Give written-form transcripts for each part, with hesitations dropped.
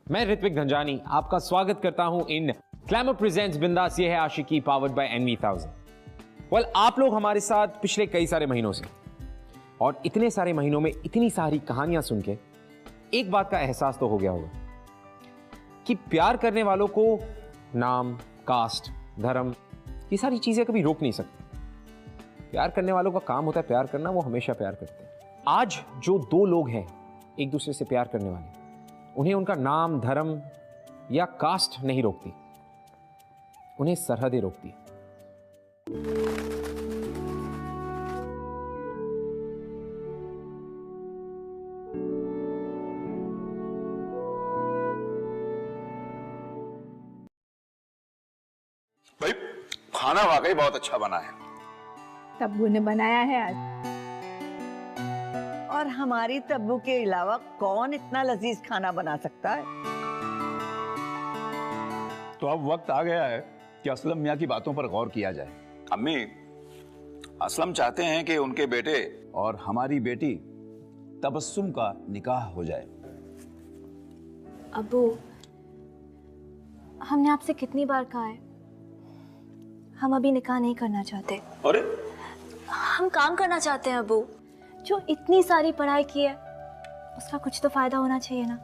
मैं ऋत्विक धनजानी आपका स्वागत करता हूं इन ग्लैमर प्रेजेंट्स बिंदास ये है आशिकी पावर्ड बाय NV1000। वेल, आप लोग हमारे साथ पिछले कई सारे महीनों से, और इतने सारे महीनों में इतनी सारी कहानियां सुन के एक बात का एहसास तो हो गया होगा कि प्यार करने वालों को नाम, कास्ट, धर्म, ये सारी चीजें कभी रोक नहीं सकती। प्यार करने वालों का काम होता है प्यार करना, वो हमेशा प्यार करते हैं। आज जो दो लोग हैं एक दूसरे से प्यार करने वाले, उन्हें उनका नाम, धर्म या कास्ट नहीं रोकती, उन्हें सरहदें रोकती। भाई खाना वाकई बहुत अच्छा बना है। तब्बू ने बनाया है आज। और हमारी तब्बू के अलावा कौन इतना लजीज खाना बना सकता है? तो अब वक्त आ गया है कि असलम मियाँ की बातों पर गौर किया जाए। अम्मी, असलम चाहते हैं कि उनके बेटे और हमारी बेटी तबस्सुम का निकाह हो जाए। अब्बू, हमने आपसे कितनी बार कहा है, हम अभी निकाह नहीं करना चाहते। अरे हम काम करना चाहते हैं अब्बू। जो इतनी सारी पढ़ाई की है उसका कुछ तो फायदा होना चाहिए ना।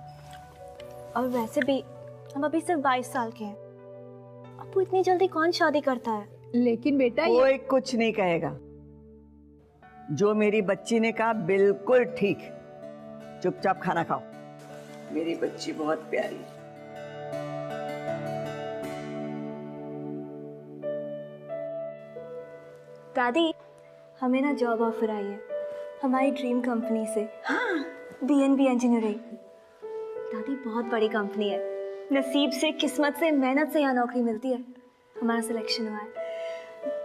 और वैसे भी हम अभी सिर्फ 22 साल के हैं। अब्बू, इतनी जल्दी कौन शादी करता है? लेकिन बेटा कोई कुछ नहीं कहेगा। जो मेरी बच्ची ने कहा बिल्कुल ठीक। चुपचाप खाना खाओ, मेरी बच्ची बहुत प्यारी है। दादी, हमें ना जॉब ऑफर आई है हमारी ड्रीम कंपनी से। हाँ, BNB इंजीनियरिंग। दादी, बहुत बड़ी कंपनी है। नसीब से, किस्मत से, मेहनत से यहाँ नौकरी मिलती है। हमारा सिलेक्शन हुआ है।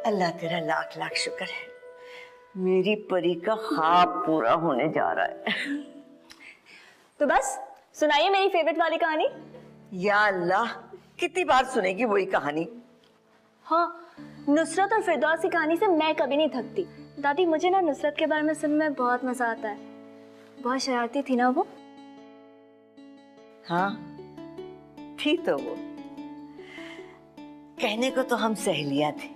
अल्लाह तेरा लाख लाख शुक्र है। मेरी परी का ख्वाब पूरा होने जा रहा है। तो बस सुनाइए मेरी फेवरेट वाली कहानी। या अल्लाह, कितनी बार सुनेगी वही कहानी? हाँ, नुसरत और फिरदौस की कहानी से मैं कभी नहीं थकती। दादी, मुझे ना नुसरत के बारे में सुनने में बहुत मजा आता है। बहुत शरारती थी ना वो। हाँ थी तो वो। कहने को तो हम सहेलियां थे,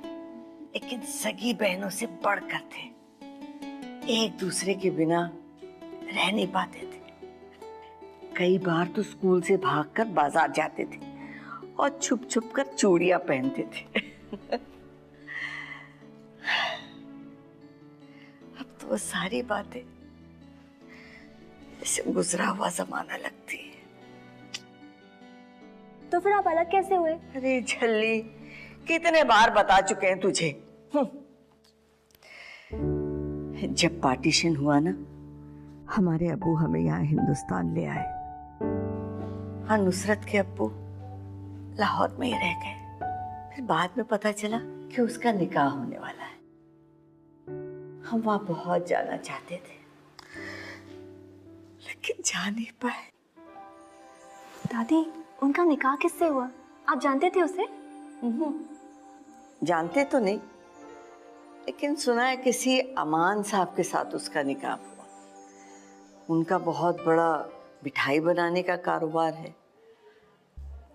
लेकिन सगी बहनों से बढ़कर थे। एक दूसरे के बिना रह नहीं पाते थे। कई बार तो स्कूल से भागकर बाजार जाते थे और छुप छुप कर चूड़ियां पहनते थे। अब तो वो सारी बातें जैसे गुजरा हुआ जमाना लगती है। तो फिर आप अलग कैसे हुए? अरे झल्ली, कितने बार बता चुके हैं तुझे। जब पार्टीशन हुआ ना, हमारे अब्बू हमें यहाँ हिंदुस्तान ले आए। हाँ, नुसरत के अब्बू लाहौर में ही रह गए। फिर बाद में पता चला कि उसका निकाह होने वाला है। हम वहां बहुत जाना चाहते थे, लेकिन जा नहीं पाए। दादी, उनका निकाह किससे हुआ? आप जानते थे उसे? जानते तो नहीं, लेकिन सुना है किसी अमान साहब के साथ उसका निकाह हुआ। उनका बहुत बड़ा मिठाई बनाने का कारोबार है।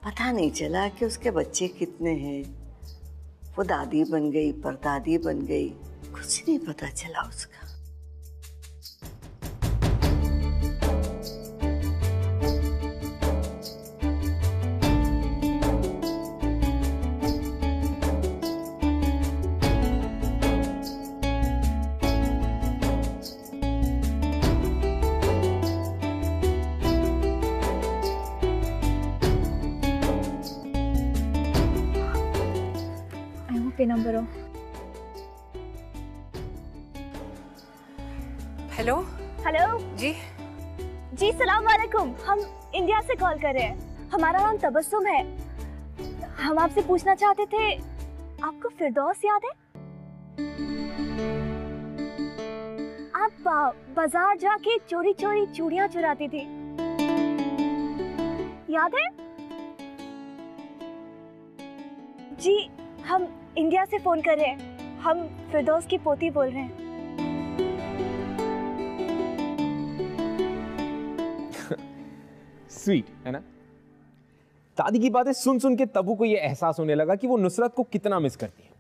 पता नहीं चला कि उसके बच्चे कितने हैं। वो दादी बन गई, परदादी बन गई, कुछ नहीं पता चला उसका। पे नंबर हो। हेलो हेलो जी, सलाम वालेकुम। हम इंडिया से कॉल कर रहे हैं। हमारा नाम तबस्सुम है। हम आपसे पूछना चाहते थे, आपको फिरदौस याद है? आप बाजार जाके चोरी चोरी चूड़ियां चुराती थी, याद है? जी, हम इंडिया से फोन कर रहे हैं। हम फिरदौस की पोती बोल रहे हैं। स्वीट है ना? दादी की बातें सुन सुन के तब्बू को यह एहसास होने लगा कि वो नुसरत को कितना मिस करती है।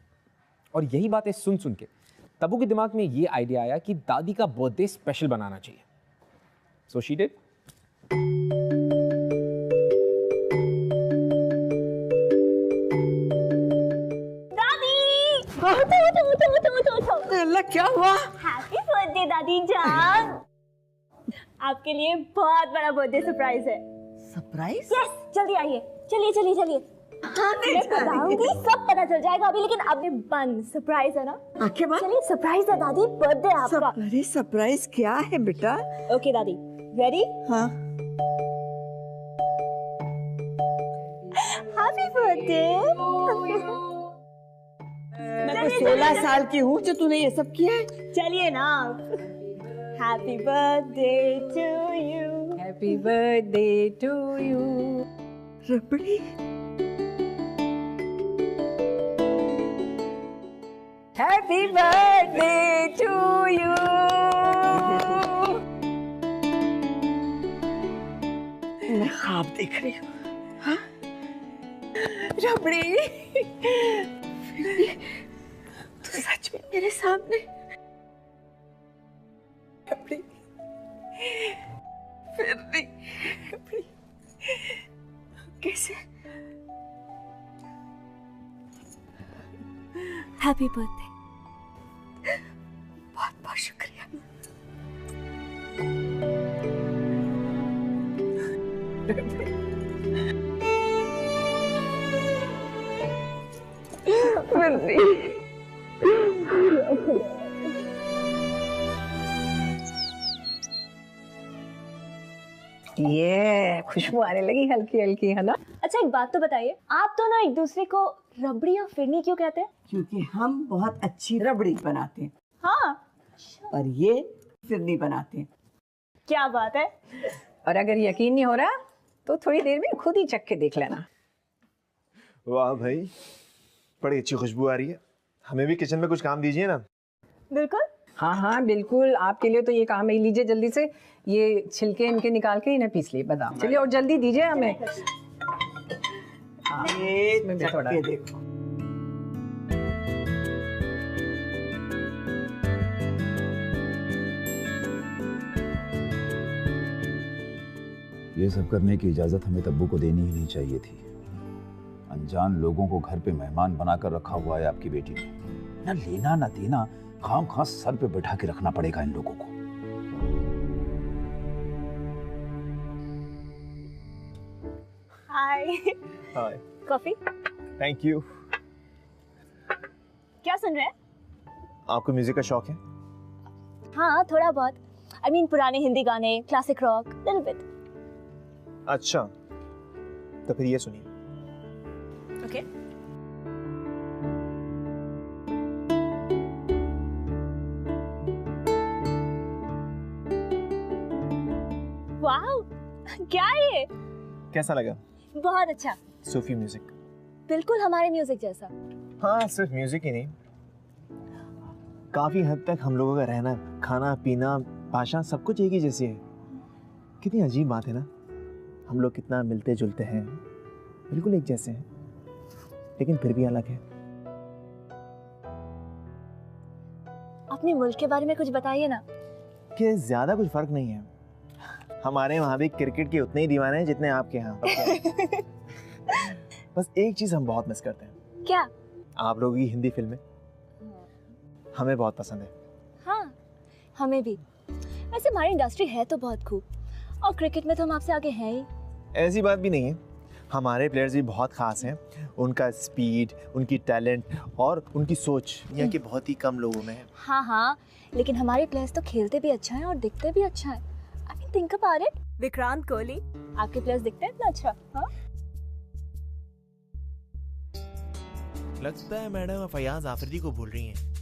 और यही बातें सुन सुन के तब्बू के दिमाग में ये आइडिया आया कि दादी का बर्थडे स्पेशल बनाना चाहिए। So she did. अल्लाह क्या हुआ? हैप्पी बर्थडे दादी जान। आपके लिए बहुत बड़ा बर्थडे सरप्राइज है। सरप्राइज? यस, जल्दी आइए। चलिए चलिए चलिए। मैं बताऊंगी, सब पता चल जाएगा अभी, लेकिन अभी बंद। सरप्राइज है ना? आंखें बंद? चलिए, सरप्राइज है दादी, बर्थडे आपका। अरे सरप्राइज क्या है बेटा? ओके दादी, रेडी? हाँ। Happy birthday. मैं तो 16 साल की हूँ जो तूने ये सब किया है। चलिए ना। Happy birthday to you. Happy birthday to you. रबड़ी। Happy birthday to you. मैं ख्वाब देख रही हूँ। हाँ? रबड़ी, तू सच में मेरे सामने? रबड़ी, फिर नहीं। रबड़ी, कैसे? Happy birthday. बहुत बहुत शुक्रिया। ये खुशबू आने लगी हल्की हल्की, है ना? अच्छा, एक बात तो बताइए, आप दोनों एक दूसरे को रबड़ी और फिरनी क्यों कहते हैं? क्योंकि हम बहुत अच्छी रबड़ी बनाते हैं हाँ, और ये फिरनी बनाते हैं। क्या बात है। और अगर यकीन नहीं हो रहा तो थोड़ी देर में खुद ही चख के देख लेना। वाह भाई, बड़ी अच्छी खुशबू आ रही है। हमें भी किचन में कुछ काम दीजिए ना। बिल्कुल। हाँ हाँ बिल्कुल, आपके लिए तो ये काम है। लीजिए जल्दी से ये छिलके इनके निकाल के इन्हें पीस लिए बादाम। चलिए और जल्दी दीजिए हमें। हाँ, ये इसमें भी थोड़ा चख के देखो। ये सब करने की इजाजत हमें तब्बू को देनी ही नहीं चाहिए थी। अनजान लोगों को घर पे मेहमान बनाकर रखा हुआ है आपकी बेटी ने। ना लेना ना देना, खाम खास सर पे बैठा के रखना पड़ेगा इन लोगों को। हाय। हाय। कॉफी? Thank you. क्या सुन रहे हैं? आपको म्यूजिक का शौक है? हाँ, थोड़ा बहुत। I mean, पुराने हिंदी गाने, क्लासिक रॉक, लिटिल बिट। अच्छा, तो फिर ये सुनिए। ओके। वाओ, क्या है ये? कैसा लगा? बहुत अच्छा। सूफी म्यूजिक। बिल्कुल हमारे म्यूजिक जैसा। हाँ, सिर्फ म्यूजिक ही नहीं, काफी हद तक हम लोगों का रहना, खाना पीना, भाषा सब कुछ एक ही जैसी है। कितनी अजीब बात है ना, हम लोग कितना मिलते जुलते हैं, बिल्कुल एक जैसे हैं, लेकिन फिर भी अलग है। अपने मुल्क के बारे में कुछ बताइए ना। कि ज्यादा कुछ फर्क नहीं है। हमारे वहाँ भी क्रिकेट के उतने ही दीवाने हैं जितने आपके यहाँ। बस एक चीज हम बहुत मिस करते हैं। क्या? आप लोगों की हिंदी फिल्में हमें बहुत पसंद है। हाँ, हमें भी। वैसे हमारी इंडस्ट्री है तो बहुत खूब, और क्रिकेट में तो हम आपसे आगे हैं ही। ऐसी बात भी नहीं है, हमारे प्लेयर्स भी बहुत खास हैं। उनका स्पीड, उनकी टैलेंट और उनकी सोच यहाँ के बहुत ही कम लोगों में है। हाँ हाँ, लेकिन हमारे प्लेयर्स तो खेलते भी अच्छा है और दिखते भी अच्छा है। I mean, think about it. Vikrant Kohli, आपके प्लेयर्स दिखते हैं इतना अच्छा? हाँ, लगता है मैडम फयाज आफरीदी को भूल रही हैं।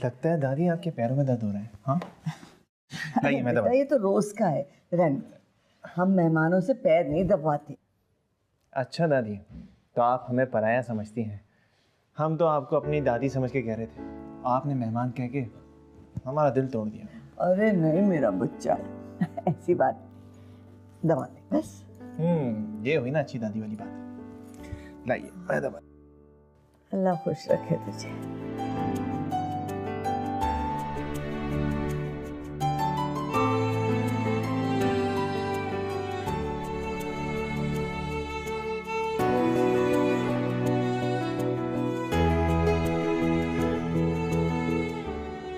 लगता है दादी आपके पैरों में दर्द हो रहा है। हाँ लाइए मैं दबा। ये तो रोज का है, रहने दो। हम मेहमानों से पैर नहीं दबाते। अच्छा दादी, तो आप हमें पराया समझती हैं। हम तो आपको अपनी दादी समझ के कह रहे थे, आपने मेहमान कह के हमारा दिल तोड़ दिया। अरे नहीं मेरा बच्चा, ऐसी बात दबा दे बस। ये हुई ना अच्छी दादी वाली बात। लाइए मैं दबा। अल्लाह खुश रखे तुझे।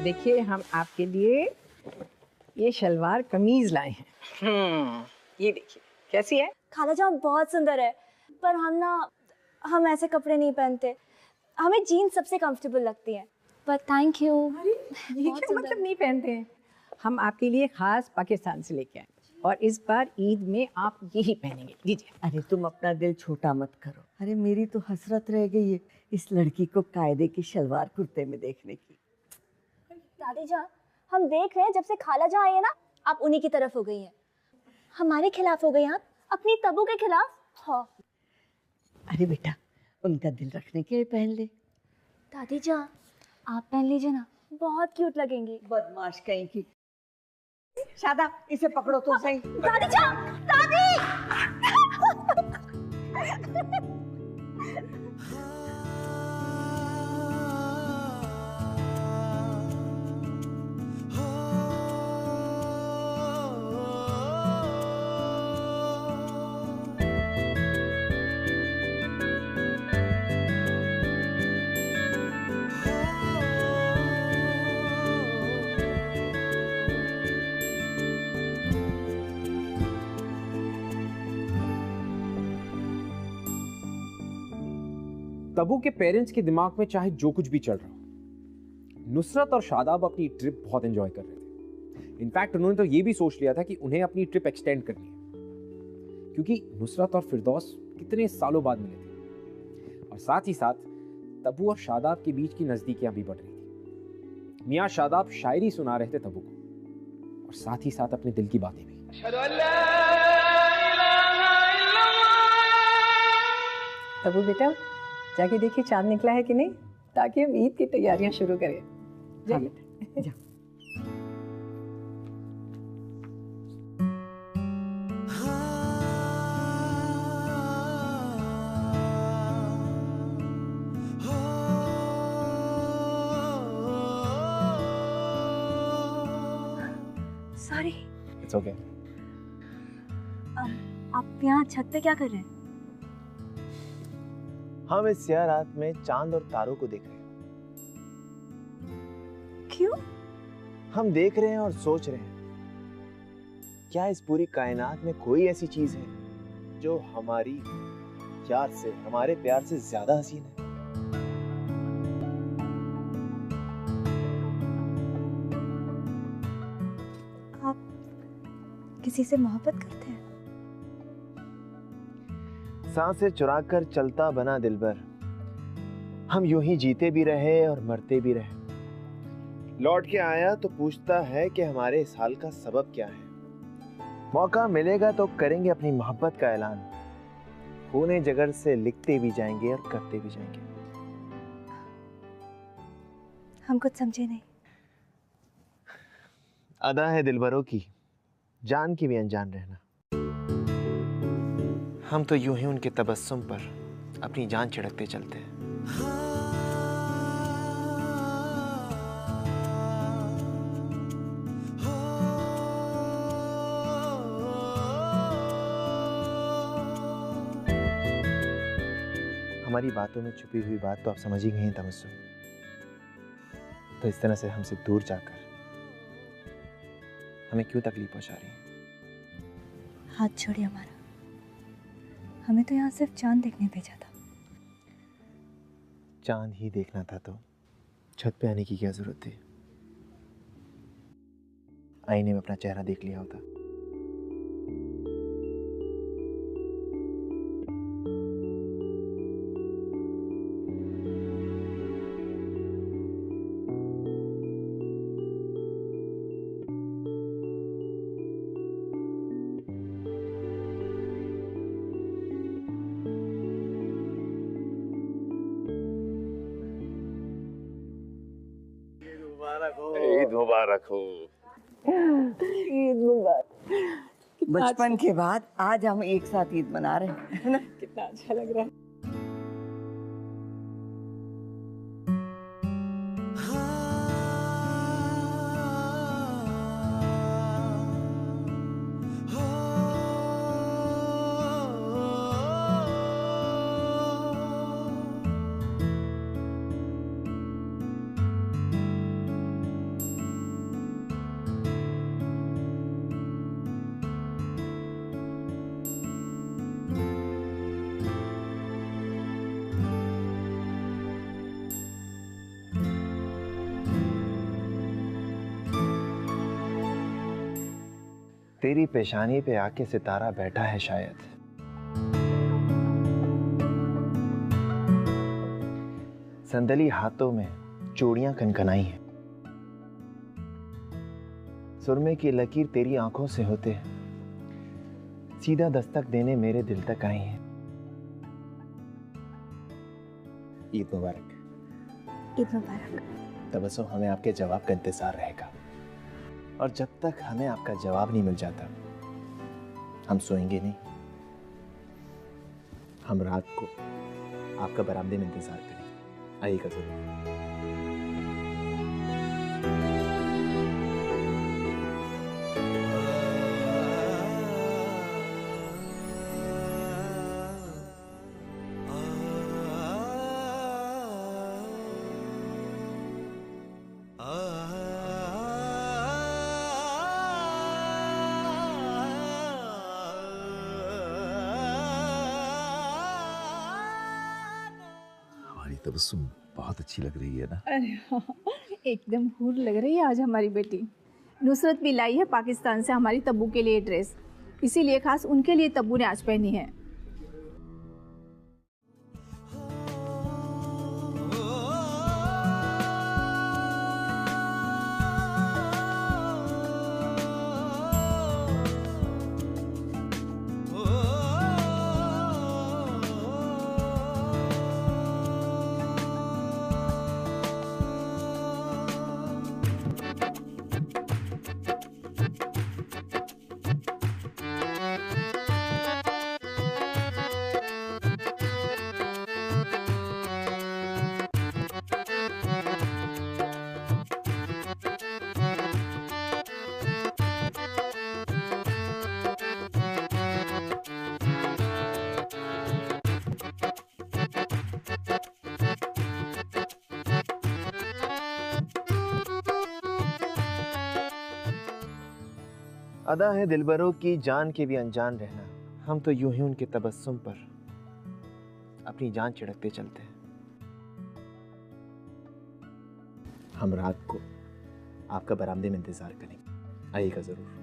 देखिए हम आपके लिए ये शलवार कमीज लाए हैं। ये देखिए कैसी है। खाला जान बहुत सुंदर है, पर हम ऐसे कपड़े नहीं पहनते। हमें जीन्स सबसे कंफर्टेबल लगती है। पर थैंक यू। ये क्या मतलब नहीं पहनते हैं? हम आपके लिए खास पाकिस्तान से लेके आए और इस बार ईद में आप यही पहनेंगे। लीजिए। अरे तुम अपना दिल छोटा मत करो। अरे मेरी तो हसरत रह गई है इस लड़की को कायदे की शलवार कुर्ते में देखने की। दादी जान, हम देख रहे हैं जब से खाला जान आई है ना, आप उन्हीं की तरफ हो गई हैं। हमारे खिलाफ हो गई आप, अपनी तबू के खिलाफ। हाँ। अरे बेटा, उनका दिल रखने के लिए पहन ले। दादी जान, आप पहन लीजिए ना, बहुत क्यूट लगेंगी। बदमाश कहीं की। शादा, इसे पकड़ो तो सही। दादी जान, दादी! तबू के पेरेंट्स के दिमाग में चाहे जो कुछ भी चल रहा हो, नुसरत और शादाब अपनी ट्रिप बहुत एंजॉय कर रहे थे। इनफैक्ट उन्होंने तो ये भी सोच लिया था कि उन्हें अपनी ट्रिप एक्सटेंड करनी है, क्योंकि नुसरत और फिरदौस कितने सालों बाद मिले थे। और साथ ही साथ तबू और शादाब के बीच की नजदीकियां भी बढ़ रही थी। मियाँ शादाब शायरी सुना रहे थे तबू को, और साथ ही साथ अपने दिल की बातें भी। तबू बेटा, जाके देखिए चांद निकला है कि नहीं, ताकि हम ईद की तैयारियां शुरू करें। हाँ बेटा, जा। सॉरी। It's okay. आप यहाँ छत पे क्या कर रहे हैं? हम इस स्याह रात में चांद और तारों को देख रहे हैं। क्यों? हम देख रहे हैं और सोच रहे हैं, क्या इस पूरी कायनात में कोई ऐसी चीज है जो हमारी यार से, हमारे प्यार से ज्यादा हसीन है? आप किसी से मोहब्बत करते हैं? सांसें चुराकर चलता बना दिलबर, हम यूं ही जीते भी रहे और मरते भी रहे। लौट के आया तो पूछता है कि हमारे इस हाल का सबब क्या है। मौका मिलेगा तो करेंगे अपनी मोहब्बत का ऐलान, खूने जिगर से लिखते भी जाएंगे और करते भी जाएंगे। हम कुछ समझे नहीं। अदा है दिलबरों की, जान की भी अनजान रहना। हम तो यूं ही उनके तबस्सुम पर अपनी जान छिड़कते चलते हैं। हमारी बातों में छुपी हुई बात तो आप समझ ही गए हैं तबस्सुम। तो इस तरह से हमसे दूर जाकर हमें क्यों तकलीफ पहुंचा रही हैं? हाथ छोड़िए हमारा, हमें तो यहाँ सिर्फ चांद देखने भेजा था। चांद ही देखना था तो छत पे आने की क्या जरूरत थी? आईने में अपना चेहरा देख लिया होता। मुबारक हो। ईद मुबारक। बचपन के बाद आज हम एक साथ ईद मना रहे हैं, है ना? कितना अच्छा लग रहा है। तेरी पेशानी पे आके सितारा बैठा है शायद। संदली हाथों में चूड़ियां कनकनाई हैं। सुरमे की लकीर तेरी आंखों से होते सीधा दस्तक देने मेरे दिल तक आई है। ईद मुबारक। ईद मुबारक। तबस्सुम, हमें आपके जवाब का इंतजार रहेगा और जब तक हमें आपका जवाब नहीं मिल जाता हम सोएंगे नहीं। हम रात को आपका बरामदे में इंतजार करेंगे। आइएगा जरूर। तबस्सुम बहुत अच्छी लग रही है ना? अरे हाँ, एकदम हूर लग रही है आज हमारी बेटी। नुसरत भी लाई है पाकिस्तान से हमारी तब्बू के लिए ड्रेस, इसीलिए खास उनके लिए तब्बू ने आज पहनी है। अदा है दिलबरों की जान के भी अनजान रहना। हम तो यूं ही उनके तबस्सुम पर अपनी जान छिड़कते चलते हैं। हम रात को आपका बरामदे में इंतजार करेंगे। आइएगा जरूर।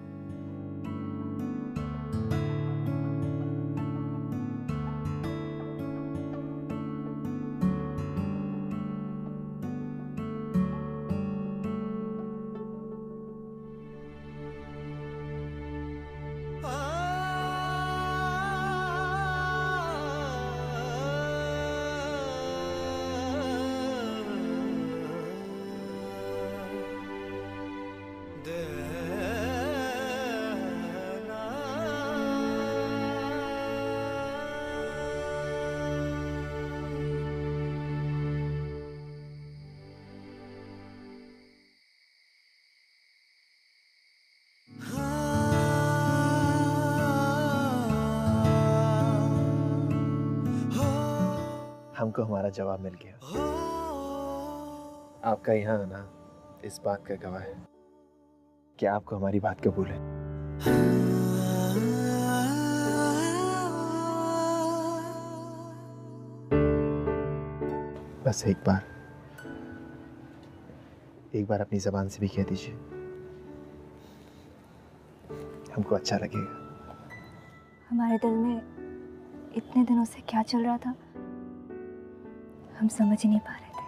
हमको हमारा जवाब मिल गया। आपका यहाँ आना इस बात का गवाह है कि आपको हमारी बात कबूल है। बस एक बार अपनी जबान से भी कह दीजिए, हमको अच्छा लगेगा। हमारे दिल में इतने दिनों से क्या चल रहा था हम समझ ही नहीं पा रहे थे।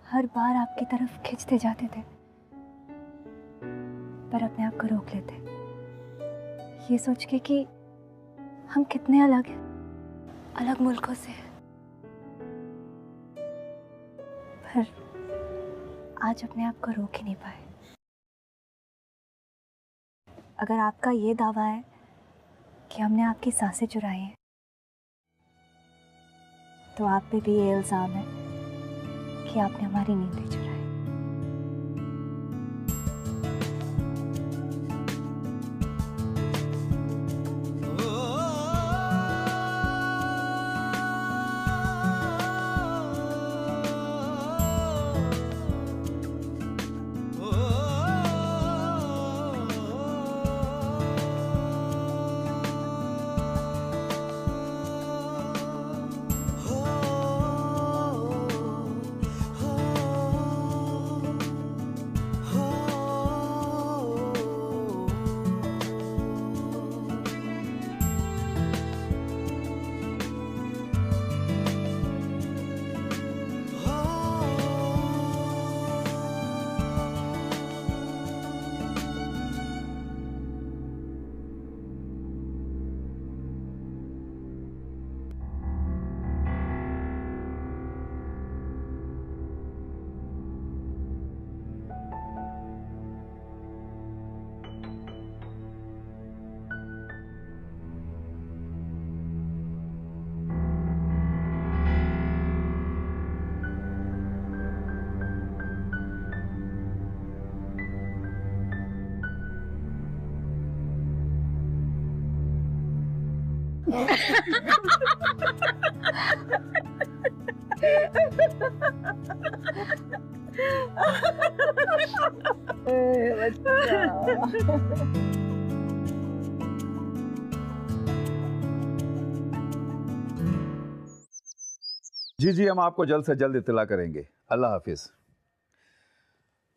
हर बार आपकी तरफ खिंचते जाते थे पर अपने आप को रोक लेते, ये सोच के कि हम कितने अलग हैं, अलग मुल्कों से हैं। पर आज अपने आप को रोक ही नहीं पाए। अगर आपका ये दावा है कि हमने आपकी सांसें चुराई हैं, तो आप पे भी ये इल्जाम है कि आपने हमारी नींदें चुराई। जी जी, हम आपको जल्द से जल्द इत्तला करेंगे। अल्लाह हाफिज।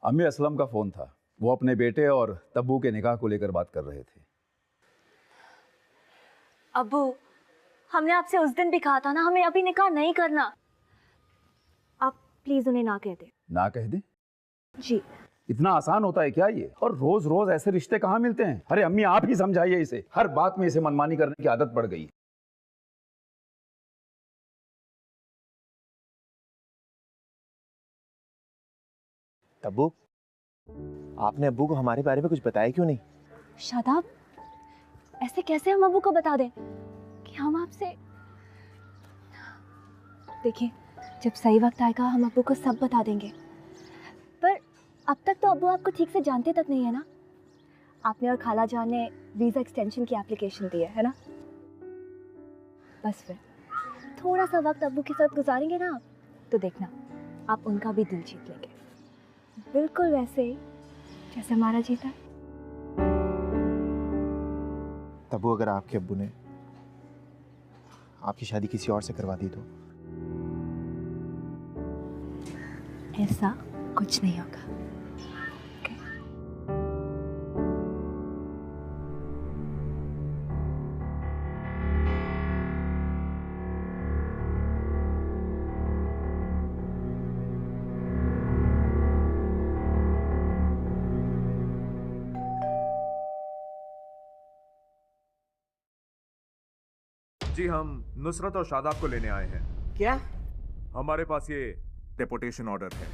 अम्मी असलम का फ़ोन था, वो अपने बेटे और तब्बू के निकाह को लेकर बात कर रहे थे। अब्बू, हमने आपसे उस दिन भी कहा था ना, हमें अभी निकाह नहीं करना। आप प्लीज उन्हें ना कह दे। ना कह दे? जी। इतना आसान होता है क्या ये? और रोज रोज ऐसे रिश्ते कहाँ मिलते हैं? अरे अम्मी, आप ही समझाइए इसे, हर बात में इसे मनमानी करने की आदत पड़ गई। तब्बू, आपने अब्बू को हमारे बारे में कुछ बताया क्यों नहीं? शादाब, ऐसे कैसे हम अब्बू को बता दें कि हम आपसे... देखिए, जब सही वक्त आएगा हम अब्बू को सब बता देंगे। पर अब तक तो अब्बू आपको ठीक से जानते तक नहीं है ना। आपने और खाला जान ने वीज़ा एक्सटेंशन की एप्लीकेशन दी है ना? बस फिर थोड़ा सा वक्त अब्बू के साथ गुजारेंगे ना आप, तो देखना आप उनका भी दिल जीत लेंगे, बिल्कुल वैसे ही जैसे हमारा जीता है। तब्बू, अगर आपके अब्बू ने आपकी शादी किसी और से करवा दी तो? ऐसा कुछ नहीं होगा। जी, हम नुसरत और शादाब को लेने आए हैं। क्या? हमारे पास ये डेपोटेशन ऑर्डर है।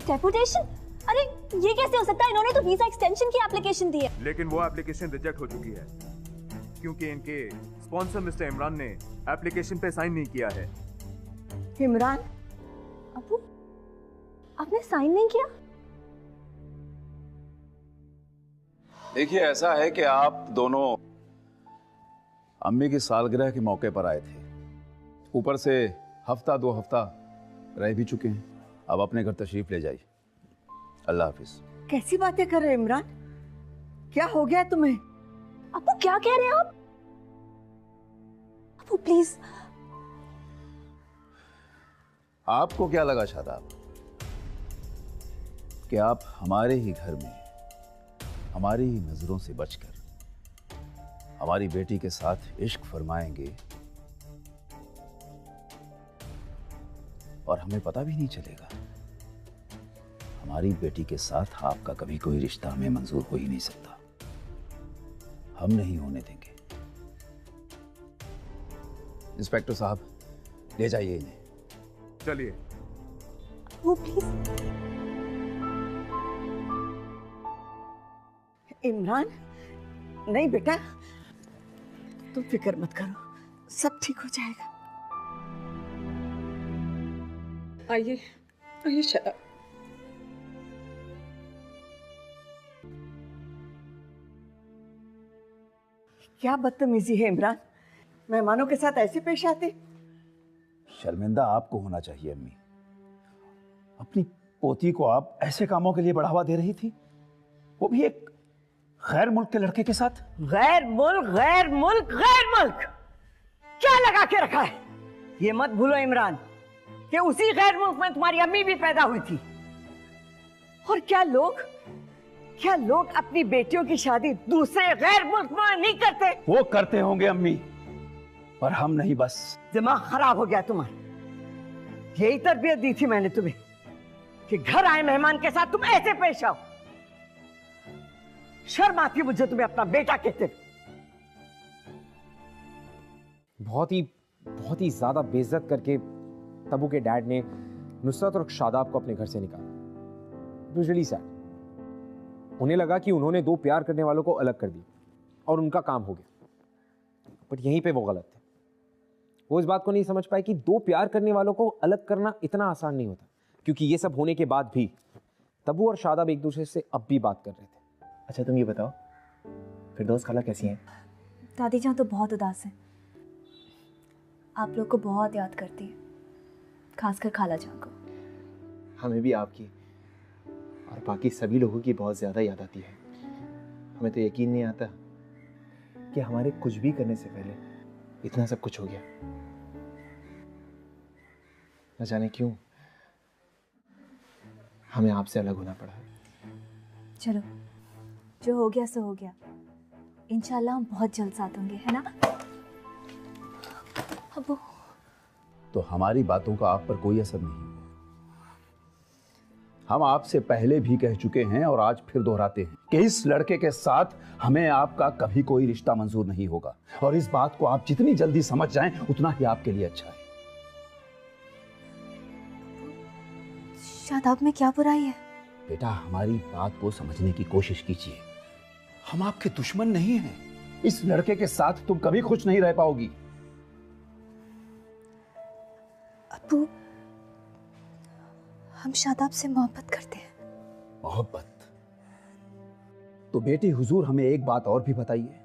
डेपोटेशन? अरे ये कैसे हो सकता है? इन्होंने तो वीजा एक्सटेंशन की एप्लीकेशन दी है। लेकिन वो एप्लीकेशन रिजेक्ट हो चुकी है क्योंकि इनके स्पॉन्सर मिस्टर इमरान ने एप्लीकेशन पे साइन नहीं किया है। इमरान? अबू, आपने साइन नहीं किया? देखिए, ऐसा है कि आप दोनों अम्मी की सालगिरह के मौके पर आए थे, ऊपर से हफ्ता 2 हफ्ता रह भी चुके हैं। अब अपने घर तशरीफ ले जाइए। अल्लाह हाफिज। कैसी बातें कर रहे हैं इमरान? क्या हो गया तुम्हें? अबू क्या कह रहे हैं आप? अबू प्लीज। आपको क्या लगा शादाब कि आप हमारे ही घर में हमारी ही नजरों से बचकर हमारी बेटी के साथ इश्क फरमाएंगे और हमें पता भी नहीं चलेगा? हमारी बेटी के साथ आपका कभी कोई रिश्ता हमें मंजूर हो ही नहीं सकता। हम नहीं होने देंगे। इंस्पेक्टर साहब, ले जाइए इन्हें। चलिए। वो प्लीज। इमरान, नहीं बेटा, तुम फिक्र मत करो, सब ठीक हो जाएगा। आइए आइए शादाब। क्या बदतमीजी है इमरान, मेहमानों के साथ ऐसे पेश आते? शर्मिंदा आपको होना चाहिए अम्मी। अपनी पोती को आप ऐसे कामों के लिए बढ़ावा दे रही थी, वो भी एक गैर मुल्क के लड़के के साथ। गैर मुल्क, गैर मुल्क, गैर मुल्क, क्या लगा के रखा है? ये मत भूलो इमरान कि उसी गैर मुल्क में तुम्हारी अम्मी भी पैदा हुई थी। और क्या लोग अपनी बेटियों की शादी दूसरे गैर मुल्क में नहीं करते? वो करते होंगे अम्मी, पर हम नहीं। बस दिमाग खराब हो गया तुम्हारा। यही तरबियत दी थी मैंने तुम्हें कि घर आए मेहमान के साथ तुम ऐसे पेश आओ। शर्म आती है मुझे तुम्हें अपना बेटा कहते। बहुत ही ज्यादा बेइज्जत करके तब्बू के डैड ने नुसरत और शादाब को अपने घर से निकाला। It was really sad. उन्हें लगा कि उन्होंने दो प्यार करने वालों को अलग कर दिया और उनका काम हो गया, बट यहीं पे वो गलत थे। वो इस बात को नहीं समझ पाए कि दो प्यार करने वालों को अलग करना इतना आसान नहीं होता, क्योंकि ये सब होने के बाद भी तब्बू और शादाब एक दूसरे से अब भी बात कर रहे थे। अच्छा तुम ये बताओ, फिरदौस खाला कैसी हैं? दादी जान तो बहुत उदास है, आप लोग को बहुत याद करती है, खासकर खाला जान को। हमें भी आपकी और बाकी सभी लोगों की बहुत ज़्यादा याद आती है। हमें तो यकीन नहीं आता कि हमारे कुछ भी करने से पहले इतना सब कुछ हो गया। न जाने क्यों हमें आपसे अलग होना पड़ा। चलो, जो हो गया सो हो गया। इंशाल्लाह हम बहुत जल्द साथ होंगे, है ना अब्बू? तो हमारी बातों का आप पर कोई असर नहीं हुआ। हम आपसे पहले भी कह चुके हैं और आज फिर दोहराते हैं कि इस लड़के के साथ हमें आपका कभी कोई रिश्ता मंजूर नहीं होगा, और इस बात को आप जितनी जल्दी समझ जाएं उतना ही आपके लिए अच्छा है। शादाब में क्या बुराई है? बेटा, हमारी बात को समझने की कोशिश कीजिए। हम आपके दुश्मन नहीं हैं। इस लड़के के साथ तुम कभी खुश नहीं रह पाओगी। अब्बू, हम शादाब से मोहब्बत करते हैं। मोहब्बत? तो बेटी हुजूर, हमें एक बात और भी बताइए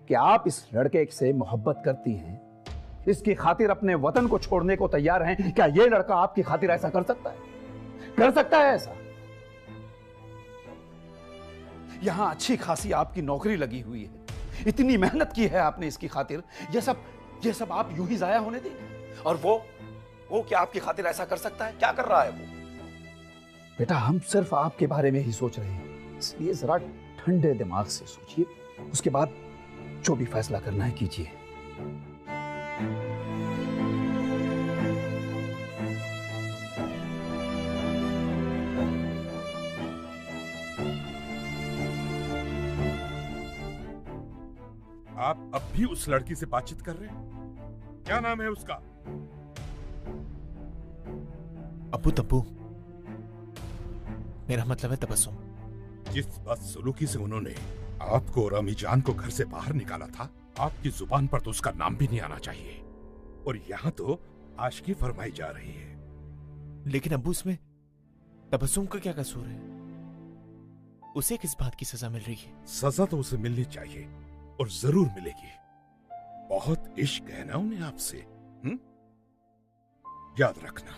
कि आप इस लड़के से मोहब्बत करती हैं, इसकी खातिर अपने वतन को छोड़ने को तैयार हैं। क्या ये लड़का आपकी खातिर ऐसा कर सकता है? कर सकता है ऐसा? यहां अच्छी खासी आपकी नौकरी लगी हुई है, इतनी मेहनत की है आपने इसकी खातिर, ये सब आप यूं ही जाया होने देंगे? और वो क्या आपकी खातिर ऐसा कर सकता है? क्या कर रहा है वो? बेटा, हम सिर्फ आपके बारे में ही सोच रहे हैं, इसलिए जरा ठंडे दिमाग से सोचिए, उसके बाद जो भी फैसला करना है कीजिए। आप अब भी उस लड़की से बातचीत कर रहे हैं? क्या नाम है उसका? अब्बू तब्बू, मेरा मतलब है तबस्सुम। जिस बदसलूकी से उन्होंने आपको और अम्मी जान को घर से बाहर निकाला था, आपकी जुबान पर तो उसका नाम भी नहीं आना चाहिए, और यहाँ तो आशिकी फरमाई जा रही है। लेकिन अब्बू, इसमें तबस्सुम का क्या कसूर है? उसे किस बात की सजा मिल रही है? सजा तो उसे मिलनी चाहिए और जरूर मिलेगी। बहुत इश्क है ना उन्हें आपसे। याद रखना,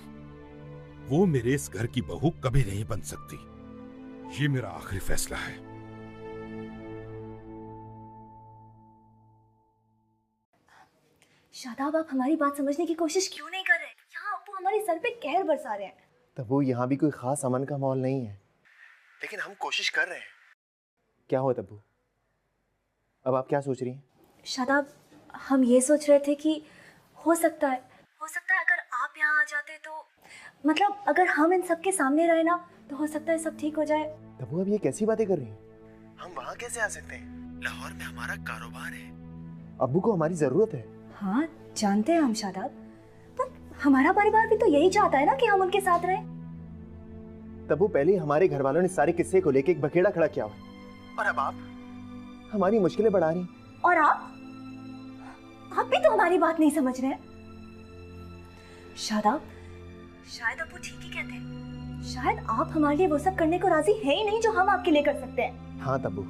वो मेरे इस घर की बहू कभी नहीं बन सकती। ये मेरा आखिरी फैसला है। शादाब, आप हमारी बात समझने की कोशिश क्यों नहीं कर रहे? यहाँ अब्बू हमारे सर पे कहर बरसा रहे हैं। तब्बू, यहाँ भी कोई खास अमन का माहौल नहीं है, लेकिन हम कोशिश कर रहे हैं। क्या हुआ तब्बू? अब आप क्या सोच रही हैं? शादाब, हम ये सोच रहे थे कि हो सकता है अगर आप यहाँ आ जाते तो, मतलब अगर हम इन सब के सामने रहे ना, तो हो सकता है सब ठीक हो जाए। तब्बू, अब ये कैसी बातें कर रही हैं? हम वहाँ कैसे आ सकते हैं? लाहौर में हमारा कारोबार है, अब्बू को हमारी जरूरत है। हाँ जानते हैं हम शादाब, पर हमारा परिवार भी तो यही चाहता है ना कि हम उनके साथ रहें। तब्बू, पहले हमारे घर वालों ने सारे किस्से को लेके एक बखेड़ा खड़ा किया हुआ, और अब आप हमारी मुश्किलें बढ़ा रही। और आप भी तो हमारी बात नहीं समझ रहे हैं। शादाब, शायद अब्बू ठीक ही कहते हैं। शायद आप हमारे लिए वो सब करने को राजी है ही नहीं जो हम आपके लिए कर सकते हैं। हाँ तब्बू,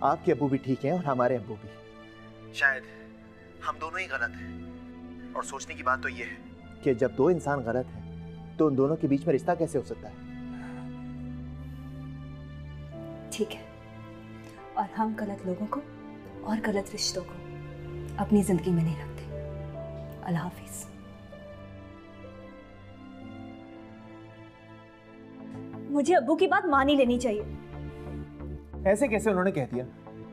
आपके अब्बू भी ठीक हैं और हमारे अब्बू भी। शायद हम दोनों ही गलत हैं। और सोचने की बात तो ये है कि जब दो इंसान गलत हैं तो उन दोनों के बीच में रिश्ता कैसे हो सकता है। ठीक है, और हम गलत लोगों को और गलत रिश्तों को अपनी जिंदगी में नहीं रखते। अल्लाह हाफिज। मुझे अब्बू की बात मान ही लेनी चाहिए। ऐसे कैसे उन्होंने कह दिया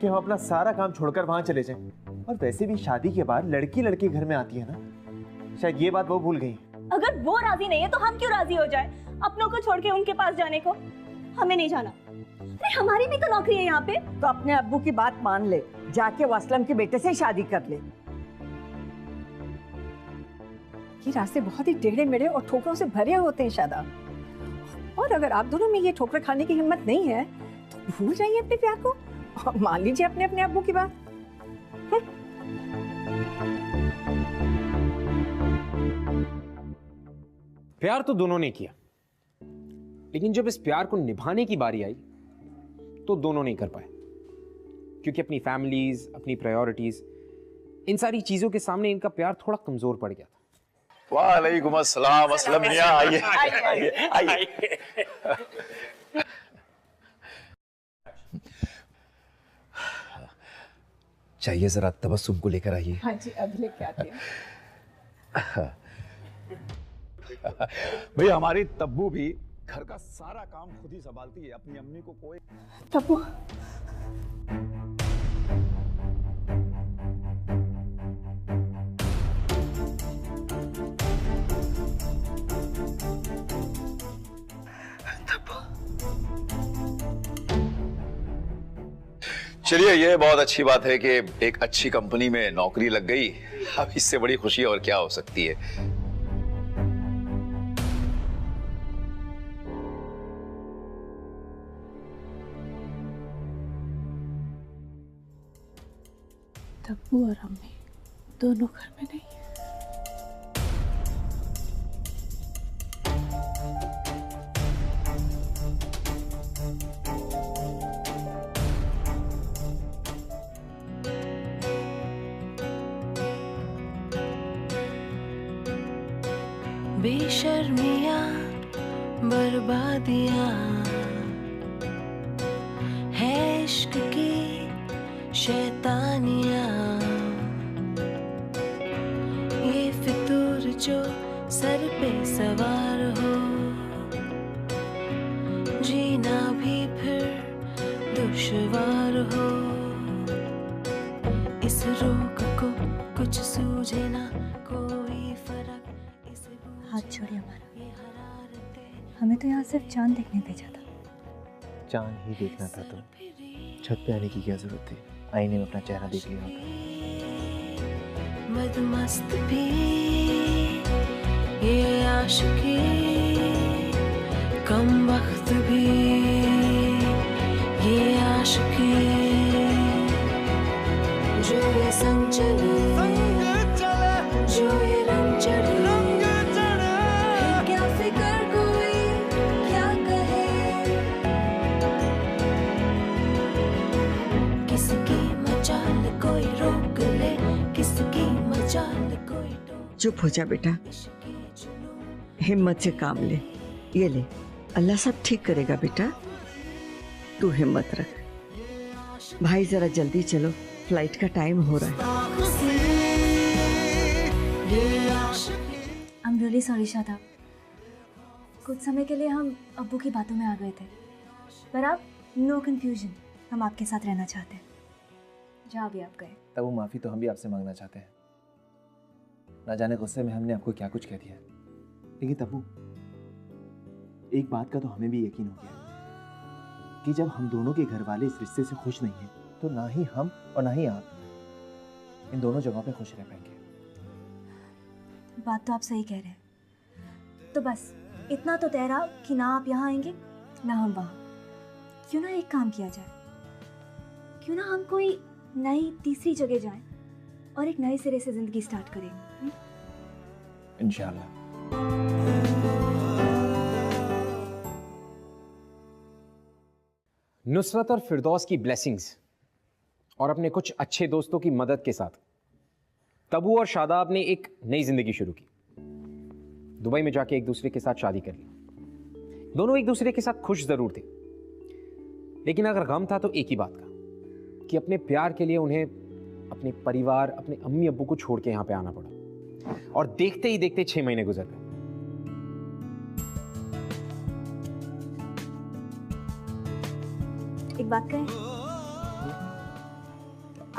कि हम अपना सारा काम छोड़कर वहां चले जाएं? और वैसे भी शादी के बाद लड़की लड़के घर में आती है ना, शायद ये बात वो भूल गई। अगर वो राजी नहीं है तो हम क्यों राजी हो जाए अपनों को छोड़ के उनके पास जाने को? हमें नहीं जाना। अरे हमारी भी तो नौकरी है यहाँ पे। तो अपने अब्बू की बात मान ले, जाके वो असलम के बेटे से शादी कर ले। ये रास्ते बहुत ही टेढ़े मेढ़े और ठोकरों से भरे होते हैं शादा। और अगर आप दोनों में ये ठोकर खाने की हिम्मत नहीं है तो भूल जाइए अपने प्यार को और मान लीजिए अपने अपने अब्बू की बात। प्यार तो दोनों ने किया, लेकिन जब इस प्यार को निभाने की बारी आई तो दोनों नहीं कर पाए, क्योंकि अपनी फैमिलीज, अपनी प्रायोरिटीज, इन सारी चीजों के सामने इनका प्यार थोड़ा कमजोर पड़ गया था। वालेकुम अस्सलाम असलम मियां, आइए आइए। चाहिए जरा तबस्सुम को लेकर आइए। हाँ जी, अभी लेके आते हैं। भैया हमारी तब्बू भी घर का सारा काम खुद ही संभालती है, अपनी अम्मी को कोई। तब्बू, चलिए, ये बहुत अच्छी बात है कि एक अच्छी कंपनी में नौकरी लग गई। अब इससे बड़ी खुशी और क्या हो सकती है। तब्बू और अम्मी दोनों घर में नहीं है। बेशर्मियाँ बर्बादियाँ है इश्क की शैतानियाँ, ये फितूर जो सर पे सवार हो, जीना भी फिर दुश्वार हो। इस रोग को कुछ सूझे ना कोई फर्क। हाथ छोड़िए हमारा, हमें तो यहाँ सिर्फ चांद देखने भेजा था। चांद ही देखना था तो छत पे आने की क्या जरूरत थी? आईने में अपना चेहरा देख लिया होता। मदमस्त भी ये आशिकी, कम वक्त भी ये आशिकी, जो ये संग चले, जो ये रंग चढ़े, क्या फिक्र कोई क्या कहे, किसकी मचाल कोई रोक ले, किसकी मचाल कोई टोक। चुप हो जा बेटा, हिम्मत से काम ले। ये ले, अल्लाह सब ठीक करेगा बेटा, तू हिम्मत रख। भाई जरा जल्दी चलो, फ्लाइट का टाइम हो रहा है। I'm really sorry शादाब, कुछ समय के लिए हम अब्बू की बातों में आ गए थे, पर आप नो कंफ्यूजन, हम आपके साथ रहना चाहते हैं। जहाँ भी आप गए। तब वो माफी तो हम भी आपसे मांगना चाहते हैं। ना जाने गुस्से में हमने आपको क्या कुछ कह दिया, लेकिन तब्बू एक बात का तो हमें भी यकीन हो गया कि जब हम दोनों के घर वाले इस रिश्ते से खुश नहीं हैं, तो ना ही हम और ना ही आप इन दोनों जगहों पे खुश रह पाएंगे। बात तो आप सही कह रहे हैं। तो बस इतना तो तय रहा कि ना आप यहाँ आएंगे ना हम वहाँ। क्यों ना एक काम किया जाए, क्यों ना हम कोई नई तीसरी जगह जाएं और एक नए सिरे से जिंदगी स्टार्ट करें। इंशाल्लाह। नुसरत और फिरदौस की ब्लेसिंग्स और अपने कुछ अच्छे दोस्तों की मदद के साथ तबू और शादाब ने एक नई जिंदगी शुरू की। दुबई में जाके एक दूसरे के साथ शादी कर ली। दोनों एक दूसरे के साथ खुश जरूर थे, लेकिन अगर गम था तो एक ही बात का कि अपने प्यार के लिए उन्हें अपने परिवार, अपने अम्मी अब्बू को छोड़ के यहां पे आना पड़ा। और देखते ही देखते 6 महीने गुजर गए। एक बात कहें,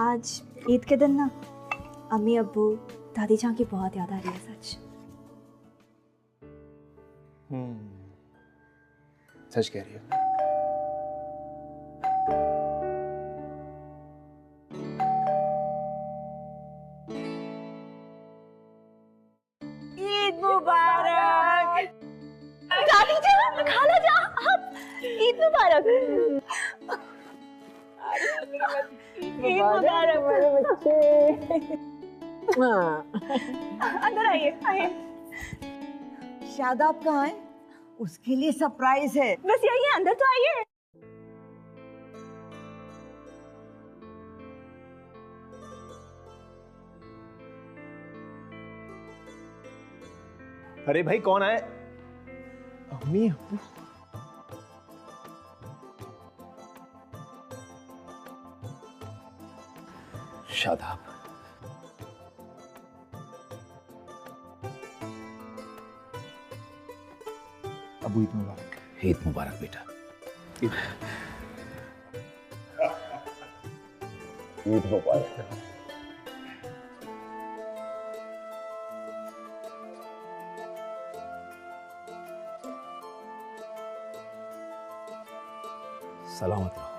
आज ईद के दिन ना अम्मी अब्बू दादी जान की बहुत याद आ रही है। सच सच कह रही है। ईद मुबारक। दादी जान, खाला जान, आप ईद मुबारक। ईद मुबारक मेरे बच्चे। अंदर आइए, आइए। शादाब कहाँ है? उसके लिए सरप्राइज है। बस यही है, अंदर तो आइए। अरे भाई कौन आए? अम्मी अब्बू। शादाब, अबू ईद मुबारक। ईद मुबारक बेटा। ईद मुबारक। सलामत रहो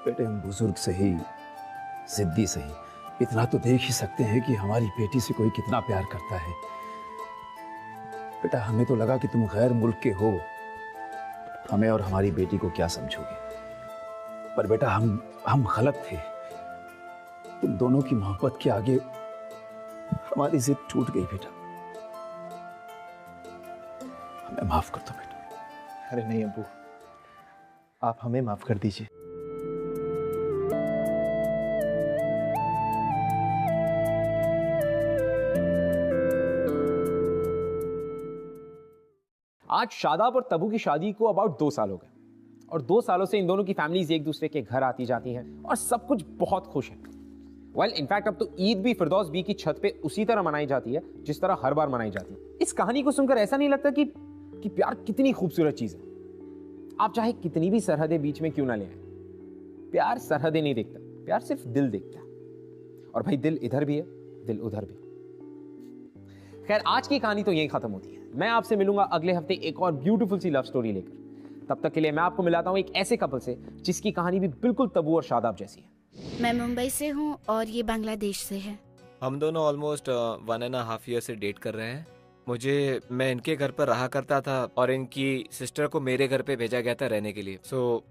बेटे। हम बुजुर्ग सही, जिद्दी सही, इतना तो देख ही सकते हैं कि हमारी बेटी से कोई कितना प्यार करता है। बेटा हमें तो लगा कि तुम गैर मुल्क के हो, हमें और हमारी बेटी को क्या समझोगे, पर बेटा हम गलत थे। तुम दोनों की मोहब्बत के आगे हमारी जिद टूट गई बेटा। हमें माफ कर दो बेटा। अरे नहीं अब्बू, आप हमें माफ कर दीजिए। आज शादाब और तबू की शादी को अबाउट 2 साल हो गए और 2 सालों से इन दोनों की फैमिलीज एक दूसरे के घर आती जाती हैं और सब कुछ बहुत खुश है। वेल इनफैक्ट अब तो ईद भी फिरदौस बी की छत पे उसी तरह मनाई जाती है जिस तरह हर बार मनाई जाती है। इस कहानी को सुनकर ऐसा नहीं लगता कि प्यार कितनी खूबसूरत चीज है। आप चाहे कितनी भी सरहदें बीच में क्यों ना ले आए, प्यार सरहदें नहीं देखता, प्यार सिर्फ दिल देखता है। और भाई दिल इधर भी है, दिल उधर भी। खैर आज की कहानी तो यही खत्म होती है। मैं आपसे मिलूंगा अगले हफ्ते एक और ब्यूटीफुल सी लव स्टोरी लेकर। तब तक के लिए मैं आपको मिलाता हूं एक ऐसे कपल से जिसकी कहानी भी बिल्कुल तबू और शादाब जैसी है। मैं मुंबई से हूँ और ये बांग्लादेश से है। हम दोनों ऑलमोस्ट 1.5 ईयर से डेट कर रहे हैं। मैं इनके घर पर रहा करता था और इनकी सिस्टर को मेरे घर पे भेजा गया था रहने के लिए।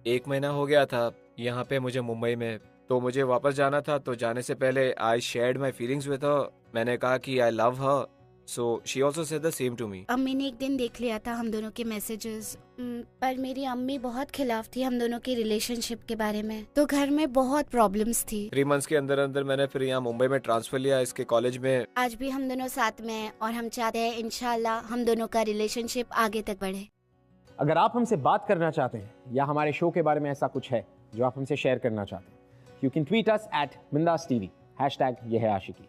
1 महीना हो गया था यहाँ पे मुझे मुंबई में, तो मुझे वापस जाना था। तो जाने से पहले I shared my feelings with her. मैंने कहा कि I love her, so she also said the same to me. अम्मी ने एक दिन देख लिया था हम दोनों के मैसेजेस, पर मेरी अम्मी बहुत खिलाफ थी हम दोनों की रिलेशनशिप के बारे में, तो घर में बहुत प्रॉब्लम्स थी। 3 मंथ्स के अंदर अंदर मैंने फिर यहाँ मुंबई में ट्रांसफर लिया इसके कॉलेज में। आज भी हम दोनों साथ में हैं और हम चाहते हैं इंशाल्लाह हम दोनों का रिलेशनशिप आगे तक बढ़े। अगर आप हमसे बात करना चाहते हैं या हमारे शो के बारे में ऐसा कुछ है जो आप हमसे शेयर करना चाहते हैं, you can tweet us @bindaas TV, #ये है आशिकी।